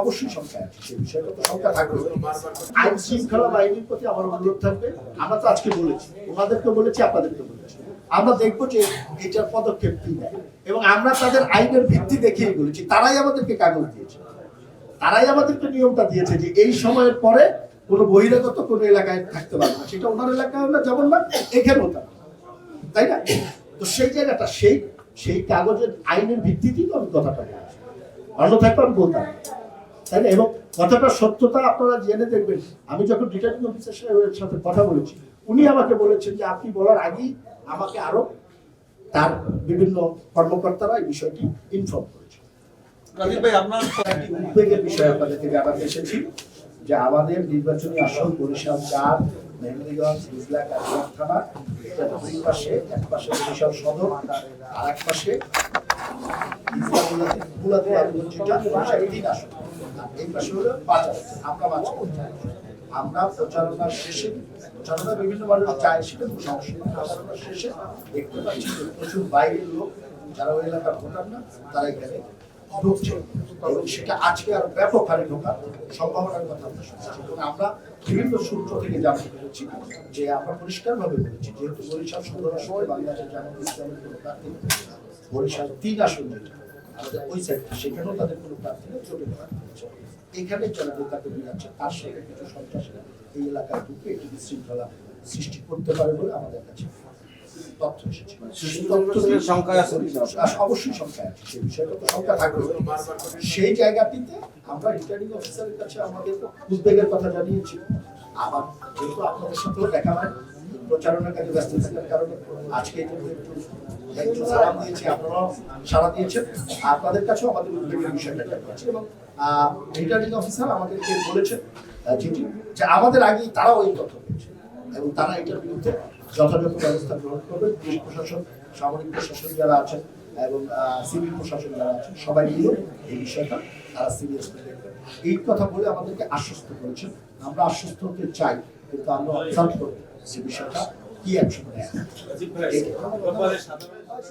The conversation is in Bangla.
অবশ্যই সংখ্যা আছে, সেই বিষয়টা তো সংখ্যা থাকবে। আইন শৃঙ্খলা বাহিনীর প্রতি আমার অনুরোধ থাকবে, আমরা তো আজকে বলেছি, ওনাদেরকে বলেছি, আপনাদেরকে বলেছি, আমরা দেখবো যে এটার পদক্ষেপ কি নেয়, এবং আমরা তাদের আইনের ভিত্তি দেখিয়ে বলেছি। তারাই আমাদেরকে কাগজ দিয়েছে, তারাই আমাদেরকে নিয়মটা দিয়েছে যে এই সময়ের পরে কোনো বহিরাগত কোনো এলাকায় থাকতে পারবে না, সেটা ওনার এলাকায় না, যেমন না এখানেও তা, তাই না? তো সেই জায়গাটা সেই কাগজের আইনের ভিত্তিতেই তো আমি কথাটা বলছি, অন্যথায় তো আমি বলতাম, তাই না? এবং কথাটার সত্যতা আপনারা জেনে দেখবেন। আমি যখন রিটার্নিং অফিসার সাহেবের সাথে কথা বলেছি, উনি আমাকে বলেছেন যে আপনি বলার আগেই আমাকে আরো তার বিভিন্ন কর্মকর্তারা এই বিষয়টি ইনফর্ম করেছে। রাজীব ভাই, আপনার উদ্বেগের বিষয় আপনাদেরকে জানাতে এসেছি যে আমাদের নির্বাচনী আসন বরিশাল ৪, মেহেন্দিগঞ্জ, হিজলা, কাঠিয়ার থানা, এটা দুই পাশে, এক পাশে বরিশাল সদর, আর এক পাশে এই পাশে হলো ৫ আসন। আমরা প্রচারণার শেষে, প্রচারণা বিভিন্ন মানুষ চায়, সেটা প্রচারণার শেষে দেখতে পাচ্ছি যে প্রচুর বাইরের লোক যারা ওই এলাকার ভোটার না, তারা এখানে ঢুকছে, এবং সেটা আজকে আরো ব্যাপক হারে ঢোকার সম্ভাবনার কথা আমরা শুনছি। এবং আমরা বিভিন্ন সূত্র থেকে জানতে পেরেছি যে আমরা পরিষ্কারভাবে বলেছি, যেহেতু বরিশাল সদর আসনে বাংলাদেশের জামাত ইসলামের কোনো প্রার্থী, বরিশাল ৩ আসন যেটা আমাদের ওই সাইড, সেখানেও তাদের কোনো প্রার্থী নেই, চলে যাচ্ছে। এখানে যারা নেতাকর্মী আছে তার সঙ্গে কিছু সন্ত্রাসীরা এই এলাকায় ঢুকে একটি বিশৃঙ্খলা সৃষ্টি করতে পারে বলে আমাদের কাছে তথ্য এসেছে। অবশ্যই সংখ্যা আছে, সেই বিষয়টা তো সংখ্যা থাকবে। সেই জায়গাটিতে আমরা রিটার্নিং অফিসারের কাছে আমাদের উদ্বেগের কথা জানিয়েছি। আবার যেহেতু আপনাদের সাথেও দেখা হয়, প্রচারণার কাজে ব্যস্ত থাকার কারণে আজকে একটু সালাম দিয়েছি, আপনারাও সাড়া দিয়েছেন, আপনাদের কাছেও আমাদের উদ্বেগের বিষয়টা জানিয়েছি। এবং রিটার্নিং অফিসার আমাদেরকে বলেছেন যে আমাদের আগেই তারাও এই তথ্য পেয়েছে, এবং তারা এটার বিরুদ্ধে যথাযথ ব্যবস্থা গ্রহণ করবে। পুলিশ প্রশাসন, সামরিক প্রশাসন যারা আছেন এবং সিভিল প্রশাসন যারা আছেন, সবাই মিলে এই বিষয়টা তারা সিরিয়াসলি দেখবেন, এই কথা বলে আমাদেরকে আশ্বস্ত করেছেন। আমরা আশ্বস্ত হতে চাই, কিন্তু আমরা অবজার্ভ করবো সে বিষয়টা কি অ্যাকশন নেয়।